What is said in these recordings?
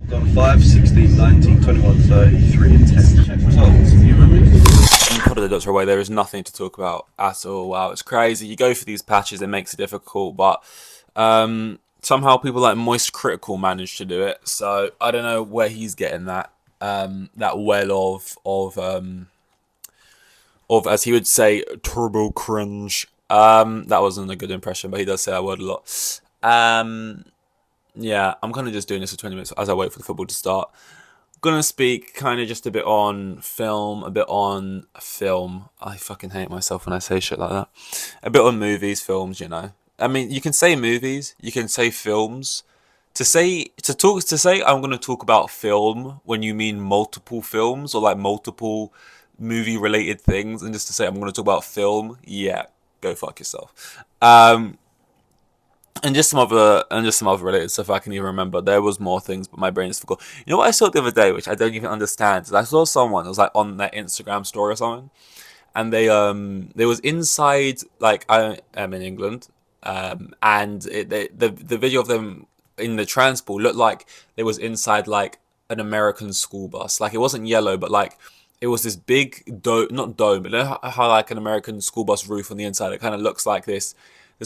Got 5, 16, 19, 21, 33, and 10. Check results. You remember? And put the Doctor away, there is nothing to talk about at all. Wow, it's crazy. You go for these patches, it makes it difficult, but somehow people like Moist Critical managed to do it. So I don't know where he's getting that well of, as he would say, turbo cringe. That wasn't a good impression, but he does say that word a lot. Yeah, I'm kind of just doing this for 20 minutes as I wait for the football to start. Gonna speak kind of just a bit on film, a bit on film. I fucking hate myself when I say shit like that. A bit on movies, films, you know. I mean, you can say movies, you can say films. To say I'm gonna talk about film when you mean multiple films or like multiple movie related things, and just to say I'm gonna talk about film, yeah, go fuck yourself. And just some other related stuff I can even remember. There was more things, but my brain is forgot. You know what I saw the other day, which I don't even understand. Is I saw someone, it was like on their Instagram story or something, and they was inside, like, I am in England, and the video of them in the transport looked like they was inside like an American school bus. Like, it wasn't yellow, but like it was this big dome, not dome, but you know how like an American school bus roof on the inside, it kind of looks like this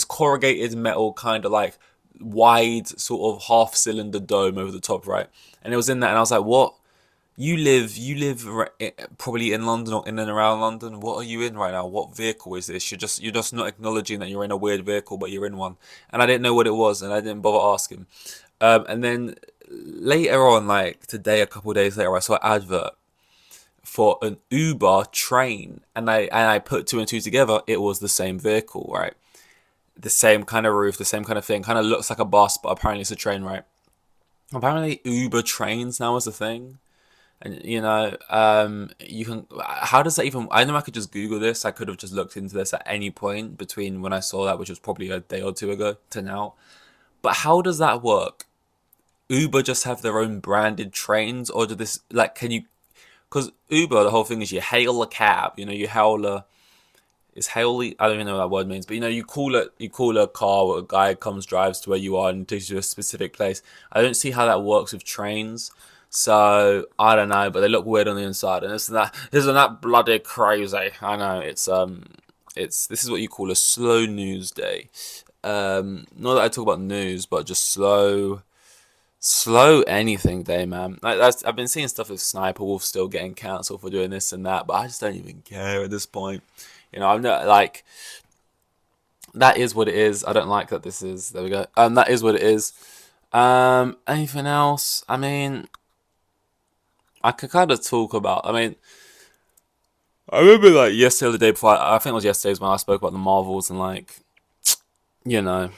corrugated metal kind of like wide sort of half cylinder dome over the top, right? And it was in that, and I was like, what? You live probably in London or in and around London. What are you in right now? What vehicle is this? You're just not acknowledging that you're in a weird vehicle, but you're in one. And I didn't know what it was, and I didn't bother asking. And then later on, like today, a couple of days later, I saw an advert for an Uber train, and I put two and two together. It was the same vehicle, right? The same kind of roof, the same kind of thing. Kind of looks like a bus, but apparently it's a train, right? Apparently Uber trains now is a thing. And you can. How does that even? I know I could just Google this. I could have just looked into this at any point between when I saw that, which was probably a day or two ago, to now. But how does that work? Uber just have their own branded trains, or do this like? Can you? Because Uber, the whole thing is you hail a cab. You hail a. Is hail? I don't even know what that word means, but you call a car, or a guy comes, drives to where you are, and takes you to a specific place. I don't see how that works with trains. So I don't know, but they look weird on the inside, and isn't that bloody crazy? I know it's this is what you call a slow news day. Not that I talk about news, but just slow anything day, man. I've been seeing stuff with Sniper Wolf still getting cancelled for doing this and that, but I just don't even care at this point. I'm not like, that is what it is. I don't like that this is. There we go. That is what it is. Anything else? I mean, I could kind of talk about. I mean, I remember like yesterday or the day before. I think it was yesterday's when I spoke about the Marvels and like, you know,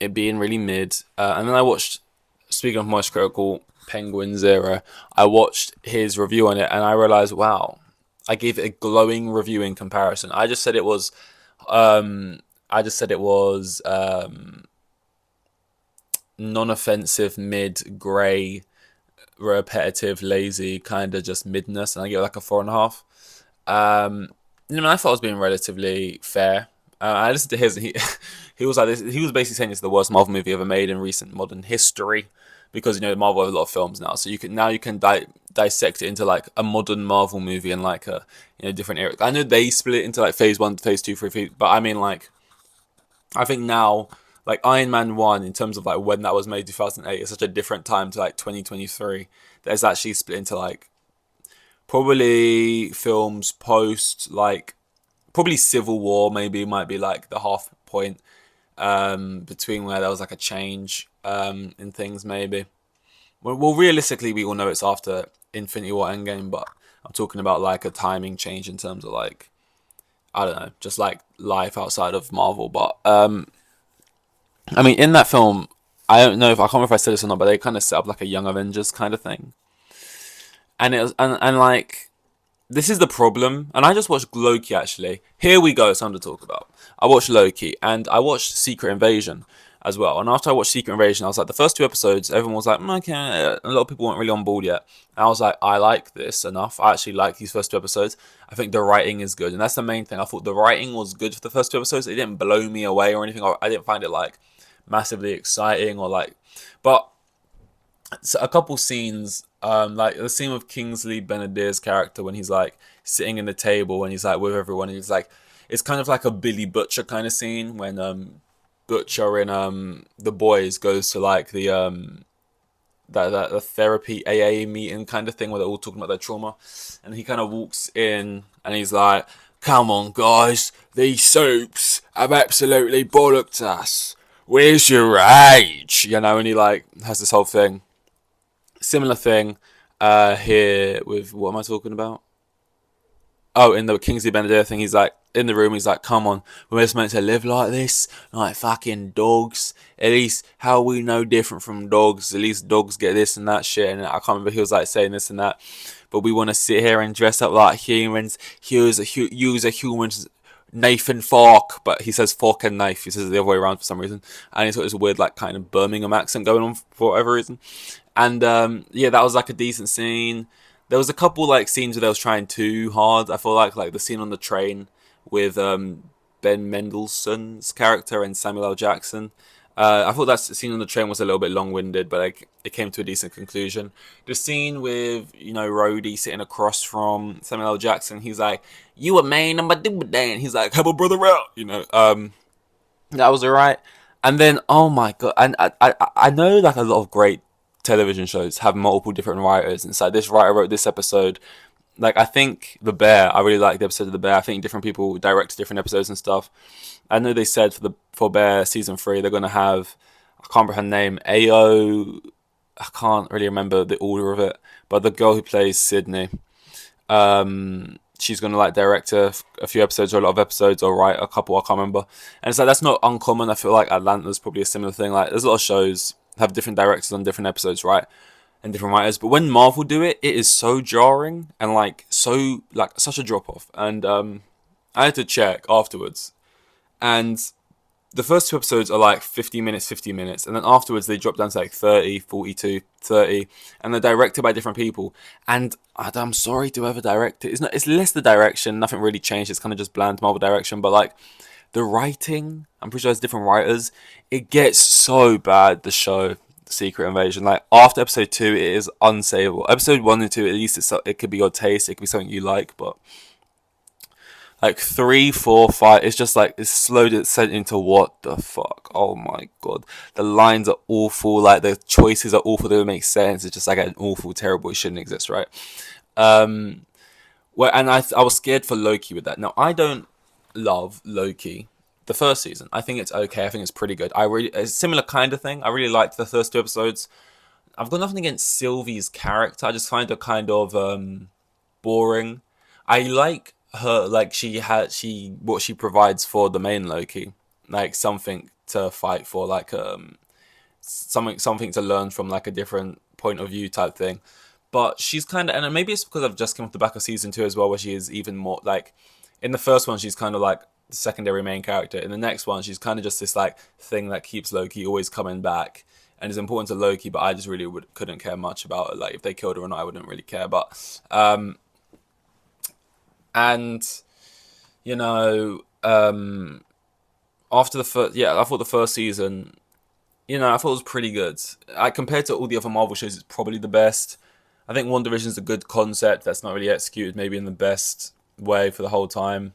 it being really mid. And then I watched. Speaking of Moist Critical, Penguin Zero, I watched his review on it, and I realized, wow, I gave it a glowing review in comparison. I just said it was. I just said it was non-offensive, mid, grey, repetitive, lazy, kind of just midness, and I give it like a 4.5. I thought I was being relatively fair. I listened to his, and he was like this. He was basically saying it's the worst Marvel movie ever made in recent modern history, because Marvel have a lot of films now, so you can dissect it into like a modern Marvel movie and like a different era. I know they split it into like phase 1, phase 2, phase, but I mean, like, I think now, like, Iron Man 1, in terms of like when that was made, 2008, is such a different time to like 2023. That it's actually split into like probably films post, like, probably Civil War maybe might be like the half point between where there was like a change in things maybe. Well, realistically, we all know it's after Infinity War Endgame, but I'm talking about like a timing change in terms of like, I don't know, just like life outside of Marvel. But I mean, in that film, I can't remember if I said this or not, but they kind of set up like a Young Avengers kind of thing, and it was and like, this is the problem. And I just watched Loki, actually. Here we go, something to talk about. I watched Loki, and I watched Secret Invasion as well. And after I watched Secret Invasion, I was like, the first two episodes, everyone was like, okay. A lot of people weren't really on board yet. And I was like, I like this enough. I actually like these first two episodes. I think the writing is good. And that's the main thing. I thought the writing was good for the first two episodes. It didn't blow me away or anything. I didn't find it like massively exciting or like, but So a couple scenes, like the scene with Kingsley Benadir's character when he's like sitting in the table and he's like with everyone. And he's like, it's kind of like a Billy Butcher kind of scene when Butcher in The Boys goes to like the therapy AA meeting kind of thing where they're all talking about their trauma, and he kind of walks in and he's like, "Come on, guys, these soups have absolutely bollocked us. Where's your rage?" You know, and he like has this whole thing. Similar thing here with what am I talking about? Oh, in the Kingsley Benadir thing, he's like in the room. He's like, "Come on, we're just meant to live like this, like fucking dogs. At least how are we no different from dogs? At least dogs get this and that shit." And I can't remember. He was like saying this and that, but we want to sit here and dress up like humans. Use a human's knife and fork, but he says fork and knife. He says it the other way around for some reason, and he's got this weird like kind of Birmingham accent going on for whatever reason. And yeah, that was like a decent scene. There was a couple like scenes where they was trying too hard. I feel like the scene on the train with Ben Mendelsohn's character and Samuel L. Jackson. I thought that scene on the train was a little bit long-winded, but like it came to a decent conclusion. The scene with Rhodey sitting across from Samuel L. Jackson, he's like, "You a man, I'm a dude," and he's like, "Help a brother out," that was alright. And then, oh my god, and I know like a lot of great television shows have multiple different writers, and so this writer wrote this episode. Like I think The Bear, I really like the episode of The Bear. I think different people direct different episodes and stuff. I know they said for Bear season 3 they're gonna have, I can't remember her name, Ao. I can't really remember the order of it, but the girl who plays Sydney, she's gonna like direct a few episodes or a lot of episodes or write a couple. I can't remember, and it's like that's not uncommon. I feel like Atlanta's probably a similar thing. Like there's a lot of shows have different directors on different episodes, right? And different writers. But when Marvel do it, it is so jarring and like so like such a drop off. And I had to check afterwards, and the first two episodes are like 50 minutes, and then afterwards they drop down to like 30, 42, 30, and they're directed by different people. And I'm sorry to whoever directed it. It's less the direction, nothing really changed. It's kind of just bland Marvel direction, but like the writing, I'm pretty sure it's different writers. It gets so bad, the show, The Secret Invasion. Like after episode 2, it is unsayable. Episode 1 and 2, at least it could be your taste, it could be something you like, but like 3, 4, 5, it's just like it's slowed it sent into what the fuck. Oh my god. The lines are awful, like the choices are awful, they don't make sense. It's just like an awful, terrible, it shouldn't exist, right? Well, and I was scared for Loki with that. Now I don't love Loki. The first season, I think it's okay. I think it's pretty good. It's a similar kind of thing. I really liked the first 2 episodes. I've got nothing against Sylvie's character. I just find her kind of boring. I like her, like what she provides for the main Loki, like something to fight for, like something to learn from, like a different point of view type thing. But she's kind of, and maybe it's because I've just come off the back of season 2 as well, where she is even more like, in the first one she's kind of like the secondary main character. In the next one she's kind of just this like thing that keeps Loki always coming back and is important to Loki, but I just really couldn't care much about it. Like if they killed her or not, I wouldn't really care. But and you know, after the first, yeah, I thought the first season, I thought it was pretty good. Compared to all the other Marvel shows, it's probably the best. I think WandaVision is a good concept that's not really executed maybe in the best way for the whole time.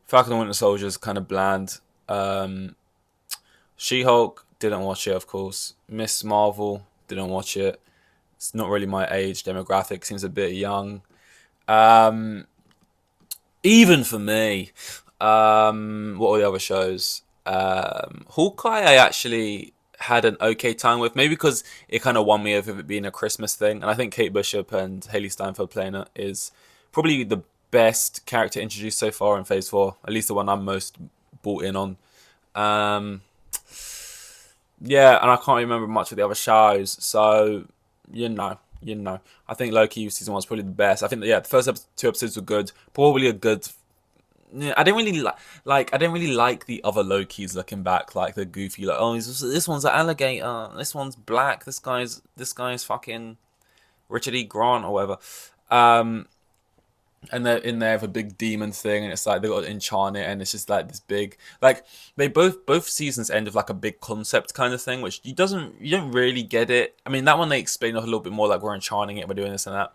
Falcon and Winter Soldier is kind of bland. She-Hulk, didn't watch it, of course. Miss Marvel, didn't watch it. It's not really my age demographic. Seems a bit young. Even for me. What were the other shows? Hawkeye, I actually had an okay time with. Maybe because it kind of won me over it being a Christmas thing. And I think Kate Bishop and Haley Steinfeld playing it is probably the best character introduced so far in Phase 4. At least the one I'm most bought in on. Yeah, and I can't remember much of the other shows. So, I think Loki season 1 is probably the best. I think that, yeah, the first 2 episodes were good. Probably a good. Yeah, I didn't really I didn't really like the other Lokis looking back, like the goofy, like, oh, this one's an alligator, this one's black, this guy's fucking Richard E. Grant or whatever. and they're in there with a big demon thing, and it's like they got to enchant it, and it's just like this big, like they both seasons end with like a big concept kind of thing, which you don't really get it. I mean, that one they explain a little bit more, like we're enchanting it, we're doing this and that,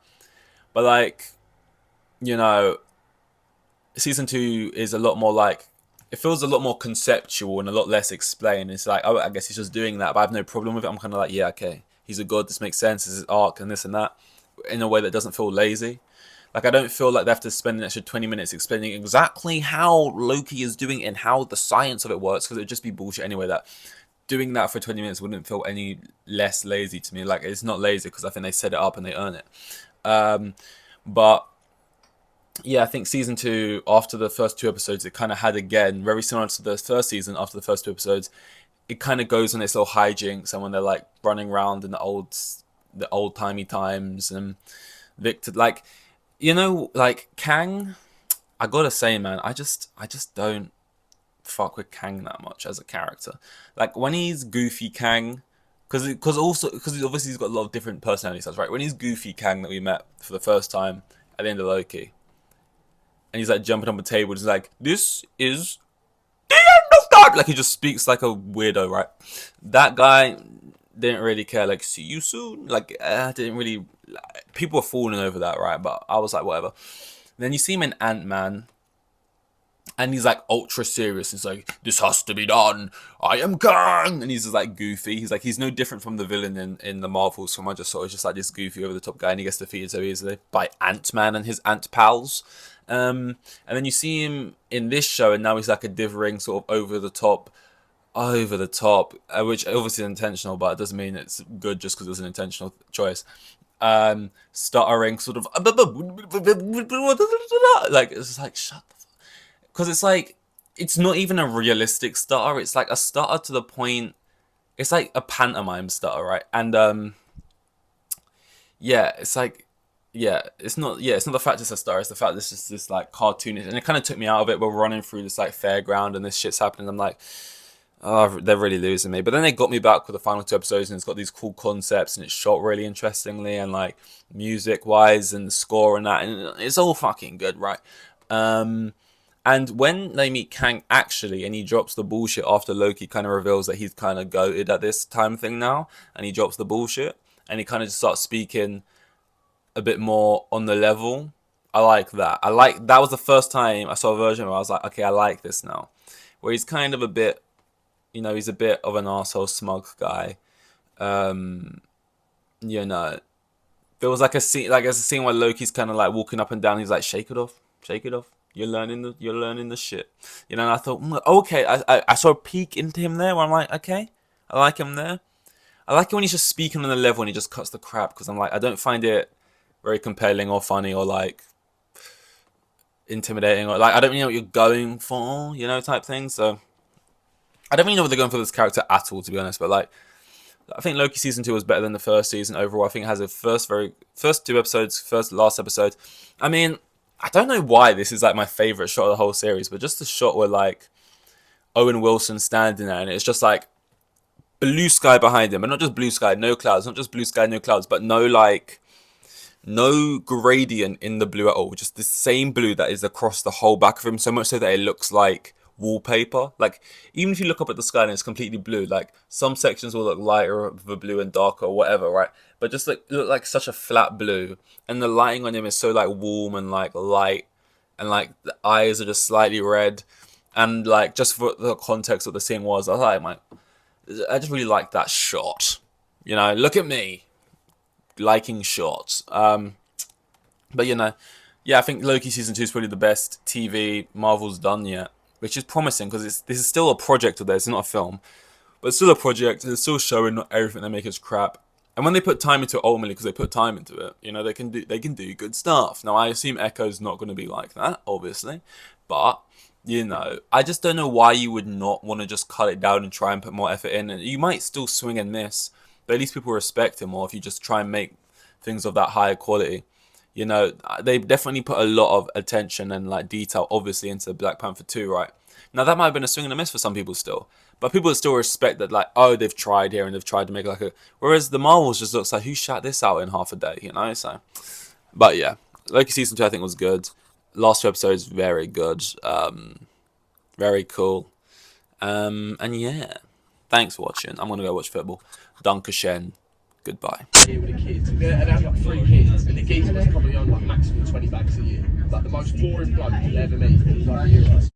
but like, you know, season two is a lot more like, it feels a lot more conceptual and a lot less explained. It's like, oh, I guess he's just doing that, but I have no problem with it. I'm kind of like, yeah, okay, he's a god, this makes sense, this is arc and this and that, in a way that doesn't feel lazy. Like, I don't feel like they have to spend an extra 20 minutes explaining exactly how Loki is doing it and how the science of it works, because it would just be bullshit anyway. That doing that for 20 minutes wouldn't feel any less lazy to me. Like, it's not lazy because I think they set it up and they earn it. But yeah, I think season two, after the first two episodes, it kind of had, again, very similar to the first season. After the first two episodes, it kind of goes on its little hijinks, and when they're like running around in the old timey times, and Victor, like, you know, like Kang, I gotta say, man, I just don't fuck with Kang that much as a character. Like, when he's goofy Kang, because obviously he's got a lot of different personality styles, right? When he's goofy Kang that we met for the first time at the end of Loki, and he's like jumping on the table, he's like, "This is the end of time." Like, he just speaks like a weirdo, right? That guy didn't really care. Like, see you soon. Like, I didn't really. People were falling over that, right? But I was like, whatever. Then you see him in Ant-Man, and he's like ultra serious. He's like, "This has to be done. I am Kang," and he's just like goofy. He's like, he's no different from the villain in the Marvels film. I just saw, he's just like this goofy over the top guy, and he gets defeated so easily by Ant-Man and his ant pals. And then you see him in this show, and now he's like a dithering sort of over the top, which obviously is intentional, but it doesn't mean it's good just because it was an intentional choice. Stuttering, sort of like, it's just like, shut the fuck, because it's like, it's not even a realistic stutter. It's like a stutter to the point. It's like a pantomime stutter, right? And yeah, it's like, it's not the fact it's a stutter. It's the fact it's just this like cartoonish, and it kind of took me out of it. We're running through this like fairground, and this shit's happening. I'm like, oh, they're really losing me. But then they got me back with the final two episodes, and it's got these cool concepts, and it's shot really interestingly, and like music wise, and the score and that, and it's all fucking good, right? And when they meet Kang actually, and he drops the bullshit after Loki kind of reveals that he's kind of goated at this time thing now, and he drops the bullshit, and he kind of just starts speaking a bit more on the level. I like that. That was the first time I saw a version where I was like, okay, I like this now. Where he's kind of a bit, he's a bit of an arsehole smug guy. You know, there was like a scene, there's a scene where Loki's kind of like walking up and down. He's like, shake it off, shake it off. You're learning the shit. And I thought, okay, I saw a peek into him there where I'm like, okay, I like him there. I like it when he's just speaking on the level and he just cuts the crap, because I'm like, I don't find it very compelling or funny or like intimidating, or like, I don't really know what you're going for, type thing. So I don't really know what they're going for this character at all, to be honest. But like, I think Loki season 2 was better than the first season overall. I think it has a first two episodes, last episode. I mean, I don't know why this is like my favorite shot of the whole series, but just the shot where like Owen Wilson standing there, and it's just like blue sky behind him, and not just blue sky, no clouds, not just blue sky, no clouds, but no gradient in the blue at all. Just the same blue that is across the whole back of him, so much so that it looks like wallpaper. Like, even if you look up at the sky and it's completely blue, like some sections will look lighter of the blue and darker or whatever, right? But just like look like such a flat blue, and the lighting on him is so like warm and like light, and like the eyes are just slightly red, and like just for the context of the scene was, I just really like that shot. Look at me liking shots. But yeah, I think Loki season 2 is probably the best TV Marvel's done yet, which is promising, because this is still a project of theirs. It's not a film, but it's still a project. It's still showing not everything they make is crap. And when they put time into it, ultimately, because they put time into it, they can do good stuff. Now, I assume Echo's not going to be like that, obviously, but I just don't know why you would not want to just cut it down and try and put more effort in. And you might still swing and miss, but at least people respect him more if you just try and make things of that higher quality. They definitely put a lot of attention and like detail, obviously, into Black Panther 2, right? Now, that might have been a swing and a miss for some people still, but people still respect that, like, oh, they've tried here and they've tried to make like a. Whereas the Marvels just looks like, who shot this out in half a day, So, but yeah, Loki season 2 I think was good. Last 2 episodes, very good. Very cool. And yeah, thanks for watching. I'm going to go watch football. Dankeschön. Goodbye. Here with the kids, and they had like 3 kids, and the geezer was probably on like maximum 20 bags a year. Like the most boring bloke you'll ever meet. He was like a hero.